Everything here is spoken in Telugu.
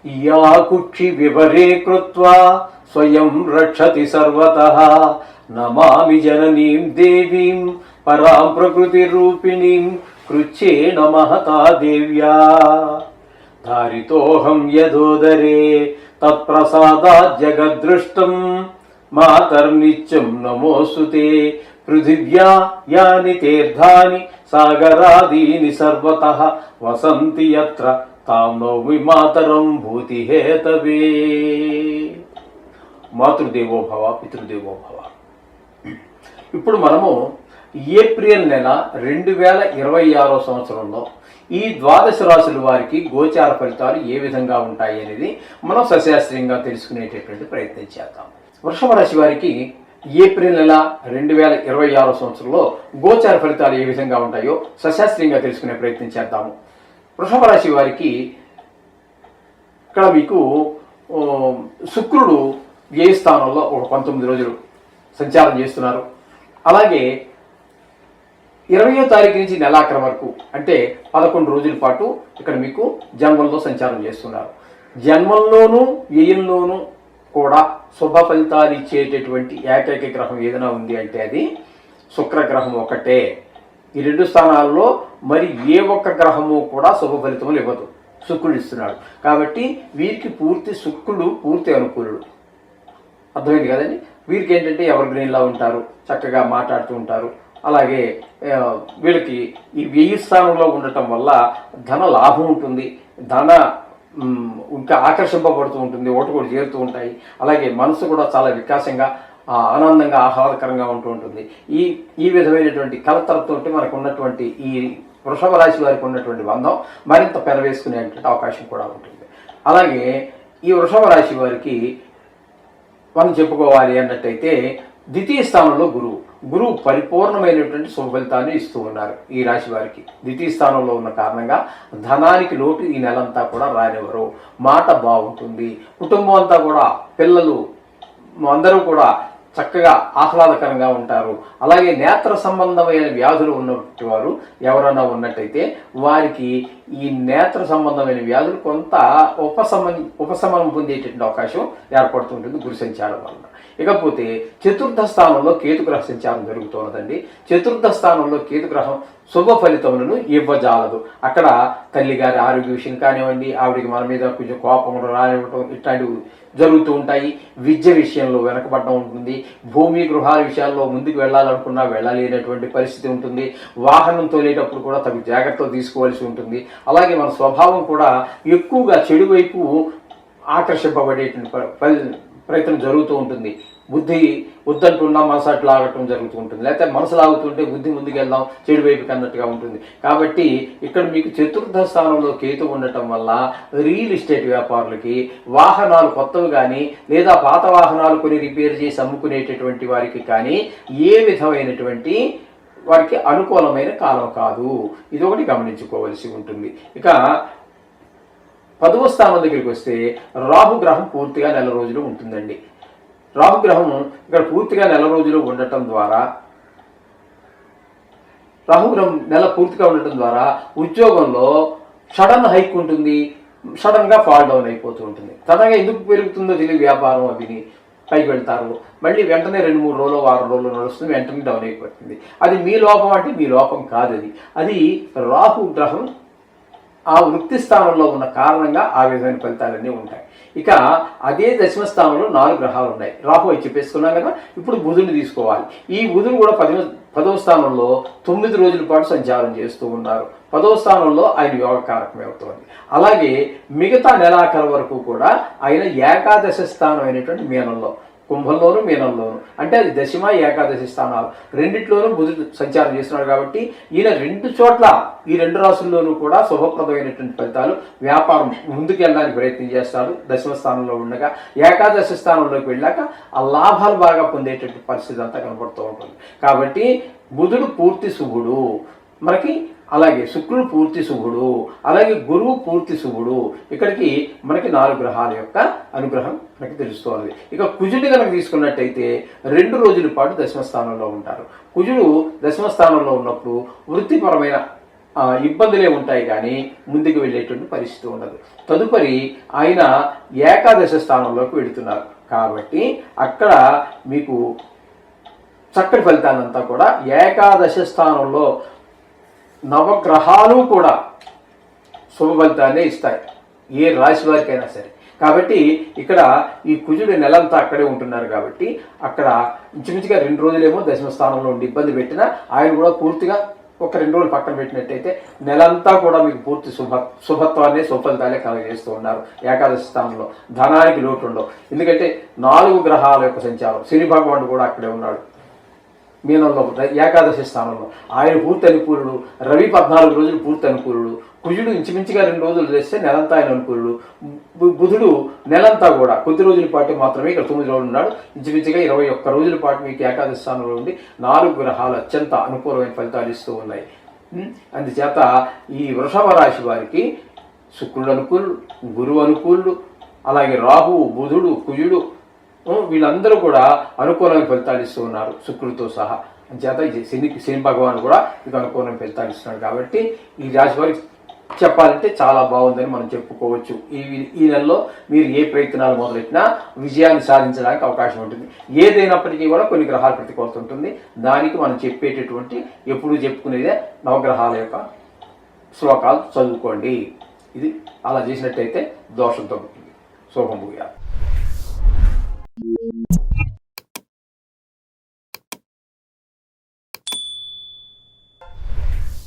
या कुक्षि विवरे कृत्वा स्वयं रक्षति सर्वतः नमामि जननीं देवीं परां प्रकृतिरूपिणीं कृच्छ्रेण महता देव्या धारितोऽहं यदोदरे तत्प्रसादात् जगद्दृष्टं मातर्नित्यं नमोऽस्तुते पृथिव्या यानि तीर्थानि सागरादीनि सर्वतः वसन्ति यत्र తాం నౌమి మాతరం భూతి హేతవే. మాతృదేవోభవ పితృదేవోభవ. ఇప్పుడు మనము ఏప్రిల్ నెల 2026 సంవత్సరంలో ఈ ద్వాదశ రాశుల వారికి గోచార ఫలితాలు ఏ విధంగా ఉంటాయి అనేది మనం సశాస్త్రీయంగా తెలుసుకునేటటువంటి ప్రయత్నం చేద్దాం. వృషభ రాశి వారికి ఏప్రిల్ నెల 2026 సంవత్సరంలో గోచార ఫలితాలు ఏ విధంగా ఉంటాయో సశాస్త్రీయంగా తెలుసుకునే ప్రయత్నం చేద్దాము. వృషభ రాశి వారికి ఇక్కడ మీకు శుక్రుడు వ్యయ స్థానంలో ఒక 19 రోజులు సంచారం చేస్తున్నారు. అలాగే 20వ తారీఖు నుంచి నెలాఖరు వరకు అంటే 11 రోజుల పాటు ఇక్కడ మీకు జన్మంలో సంచారం చేస్తున్నారు. జన్మంలోనూ వ్యయంలోనూ కూడా శుభ ఫలితాలు ఇచ్చేటటువంటి ఏకైక గ్రహం ఏదైనా ఉంది అంటే అది శుక్రగ్రహం ఒకటే. ఈ 2 స్థానాల్లో మరి ఏ ఒక్క గ్రహము కూడా శుభ ఫలితములు ఇవ్వదు, శుక్రుడు ఇస్తున్నాడు. కాబట్టి వీరికి శుక్రుడు పూర్తి అనుకూలుడు. అర్థమైంది కదండి. వీరికి ఏంటంటే ఎవరి గ్రీన్లా ఉంటారు, చక్కగా మాట్లాడుతూ ఉంటారు. అలాగే వీళ్ళకి ఈ వ్యయ స్థానంలో ఉండటం వల్ల ధన లాభం ఉంటుంది, ధన ఇంకా ఆకర్షింపబడుతూ ఉంటుంది, ఒకటి చేరుతూ ఉంటాయి. అలాగే మనసు కూడా చాలా వికాసంగా ఆనందంగా ఆహ్లాదకరంగా ఉంటూ ఉంటుంది. ఈ విధమైనటువంటి కలతలతో మనకు ఉన్నటువంటి ఈ వృషభ రాశి వారికి ఉన్నటువంటి బంధం మరింత పెనవేసుకునేటువంటి అవకాశం కూడా ఉంటుంది. అలాగే ఈ వృషభ రాశి వారికి మనం చెప్పుకోవాలి అన్నట్టయితే ద్వితీయ స్థానంలో గురువు పరిపూర్ణమైనటువంటి శుభ ఫలితాన్ని ఇస్తూ ఉన్నారు. ఈ రాశి వారికి ద్వితీయ స్థానంలో ఉన్న కారణంగా ధనానికి లోటు ఈ నెలంతా కూడా రానివ్వరు. మాట బాగుంటుంది. కుటుంబం అంతా కూడా పిల్లలు అందరూ కూడా చక్కగా ఆహ్లాదకరంగా ఉంటారు. అలాగే నేత్ర సంబంధమైన వ్యాధులు ఉన్నటువంటి వారు ఎవరైనా ఉన్నట్టయితే వారికి ఈ నేత్ర సంబంధమైన వ్యాధులు కొంత ఉపశమనం పొందేటటువంటి అవకాశం ఏర్పడుతుంటుంది గురు సంచారం వలన. ఇకపోతే చతుర్థ స్థానంలో కేతుగ్రహ సంచారం జరుగుతున్నదండి. చతుర్థ స్థానంలో కేతుగ్రహం శుభ ఫలితములను ఇవ్వజాలదు. అక్కడ తల్లిగారి ఆరోగ్య విషయం కానివ్వండి, ఆవిడికి మన మీద కొంచెం కోపం రానివ్వటం ఇట్లాంటివి జరుగుతూ ఉంటాయి. విద్య విషయంలో వెనకబడడం ఉంటుంది. భూమి గృహాల విషయాల్లో ముందుకు వెళ్ళాలనుకున్నా వెళ్ళలేనటువంటి పరిస్థితి ఉంటుంది. వాహనం తోలేటప్పుడు కూడా తగు జాగ్రత్తలు తీసుకోవాల్సి ఉంటుంది. అలాగే మన స్వభావం కూడా ఎక్కువగా చెడు వైపు ఆకర్షింపబడేటువంటి ప్రయత్నం జరుగుతూ ఉంటుంది. బుద్ధి వద్దంటున్నా మనసు అట్లా లాగటం జరుగుతూ ఉంటుంది. లేకపోతే మనసు లాగుతుంటే బుద్ధి ముందుకు వెళ్దాం చెడు వైపుకి అన్నట్టుగా ఉంటుంది. కాబట్టి ఇక్కడ మీకు చతుర్థ స్థానంలో కేతు ఉండటం వల్ల రియల్ ఎస్టేట్ వ్యాపారులకి వాహనాలు కొత్తవి కానీ లేదా పాత వాహనాలు కొని రిపేర్ చేసి అమ్ముకునేటటువంటి వారికి కానీ ఏ విధమైనటువంటి వారికి అనుకూలమైన కాలం కాదు. ఇదొకటి గమనించుకోవాల్సి ఉంటుంది. ఇక 10వ స్థానం దగ్గరికి వస్తే రాహుగ్రహం పూర్తిగా నెల రోజులు ఉంటుందండి. రాహుగ్రహం ఇక్కడ పూర్తిగా నెల రోజులు ఉండటం ద్వారా ఉద్యోగంలో సడన్ హైక్ ఉంటుంది, సడన్గా ఫాల్ డౌన్ అయిపోతూ ఉంటుంది. తనగా ఎందుకు పెరుగుతుందో తెలియదు. వ్యాపారం అవిని పైకి వెళ్తారు, మళ్ళీ వెంటనే 2-3 రోజులు 6 రోజులు నడుస్తుంది, వెంటనే డౌన్ అయిపోతుంది. అది మీ లోపం అంటే మీ లోపం కాదు. అది రాహుగ్రహం ఆ వృత్తి స్థానంలో ఉన్న కారణంగా ఆ విధమైన ఫలితాలన్నీ ఉంటాయి. ఇక అదే దశమ స్థానంలో 4 గ్రహాలు ఉన్నాయి. రాహు అని చెప్పేసుకున్నాం కదా. ఇప్పుడు బుధుని తీసుకోవాలి. ఈ బుధుడు కూడా 10వ స్థానంలో 9 రోజుల పాటు సంచారం చేస్తూ ఉన్నారు. 10వ స్థానంలో ఆయన యోగకారకమే అవుతుంది. అలాగే మిగతా నెలాఖరు వరకు కూడా ఆయన ఏకాదశ స్థానం అయినటువంటి మీనంలో, కుంభంలోను మీనంలోను, అంటే అది దశమ ఏకాదశి స్థానాలు రెండిట్లోనూ బుధుడు సంచారం చేస్తున్నాడు. కాబట్టి ఈయన 2 చోట్ల ఈ 2 రాశుల్లోనూ కూడా శుభప్రదమైనటువంటి ఫలితాలు, వ్యాపారం ముందుకు వెళ్ళడానికి ప్రయత్నం చేస్తాడు. దశమ స్థానంలో ఉండగా ఏకాదశి స్థానంలోకి వెళ్ళాక ఆ లాభాలు బాగా పొందేటటువంటి పరిస్థితి అంతా కనబడుతూ ఉంటుంది. కాబట్టి బుధుడు పూర్తి శుభుడు మనకి, అలాగే శుక్రుడు పూర్తి శుభుడు, అలాగే గురువు పూర్తి శుభుడు. ఇక్కడికి మనకి 4 గ్రహాల యొక్క అనుగ్రహం మనకి తెలుస్తోంది. ఇక కుజుడు కనుక తీసుకున్నట్టయితే 2 రోజుల పాటు దశమ స్థానంలో ఉంటారు. కుజుడు దశమ స్థానంలో ఉన్నప్పుడు వృత్తిపరమైన ఇబ్బందులే ఉంటాయి కానీ ముందుకు వెళ్ళేటువంటి పరిస్థితి ఉండదు. తదుపరి ఆయన ఏకాదశ స్థానంలోకి వెళుతున్నారు కాబట్టి అక్కడ మీకు చక్కటి ఫలితాలంతా కూడా ఏకాదశ స్థానంలో నవగ్రహాలు కూడా శుభ ఫలితాన్ని ఇస్తాయి ఏ రాశి వారికైనా సరే. కాబట్టి ఇక్కడ ఈ కుజుడు నెలంతా అక్కడే ఉంటున్నారు కాబట్టి అక్కడ ఇంచుమించుగా 2 రోజులేమో దశమ స్థానంలో ఉండి ఇబ్బంది పెట్టినా ఆయన కూడా పూర్తిగా ఒక 2 రోజులు పక్కన పెట్టినట్టయితే నెలంతా కూడా మీకు పూర్తి శుభత్వాన్ని సుఫలితాలే కలగజేస్తూ ఉన్నారు. ఏకాదశి స్థానంలో ధనానికి లోటు ఉండవు. ఎందుకంటే 4 గ్రహాల యొక్క సంచారం, శని భగవానుడు కూడా అక్కడే ఉన్నాడు మీనంలో ఏకాదశి స్థానంలో. ఆయన పూర్తి అనుకూలుడు. రవి 14 రోజులు పూర్తి అనుకూలుడు. కుజుడు ఇంచుమించుగా 2 రోజులు చేస్తే నెలంతా ఆయన అనుకూలుడు. బుధుడు నెలంతా కూడా కొద్ది రోజుల పాటు మాత్రమే ఇక్కడ 9 రోజులు ఉన్నాడు. ఇంచుమించుగా 21 రోజుల పాటు మీకు ఏకాదశి స్థానంలో ఉండి 4 గ్రహాలు అత్యంత అనుకూలమైన ఫలితాలు ఇస్తూ ఉన్నాయి. అందుచేత ఈ వృషభ రాశి వారికి శుక్రుడు అనుకూలుడు, గురువు అనుకూలుడు, అలాగే రాహువు, బుధుడు, కుజుడు వీళ్ళందరూ కూడా అనుకూలమైన ఫలితాలు ఇస్తూ ఉన్నారు శుక్రుడితో సహా. అంచేత శని భగవాన్ కూడా మీకు అనుకూలమైన ఫలితాలు ఇస్తున్నాడు. కాబట్టి ఈ రాశి వారికి చెప్పాలంటే చాలా బాగుందని మనం చెప్పుకోవచ్చు. ఈ నెలలో మీరు ఏ ప్రయత్నాలు మొదలెట్టినా విజయాన్ని సాధించడానికి అవకాశం ఉంటుంది. ఏదైనప్పటికీ కూడా కొన్ని గ్రహాల ప్రతికూలత ఉంటుంది. దానికి మనం చెప్పేటటువంటి ఎప్పుడు చెప్పుకునేదే నవగ్రహాల యొక్క శ్లోకాలు చదువుకోండి. ఇది అలా చేసినట్టయితే దోషం తగ్గుతుంది. శుభం భూయాత్.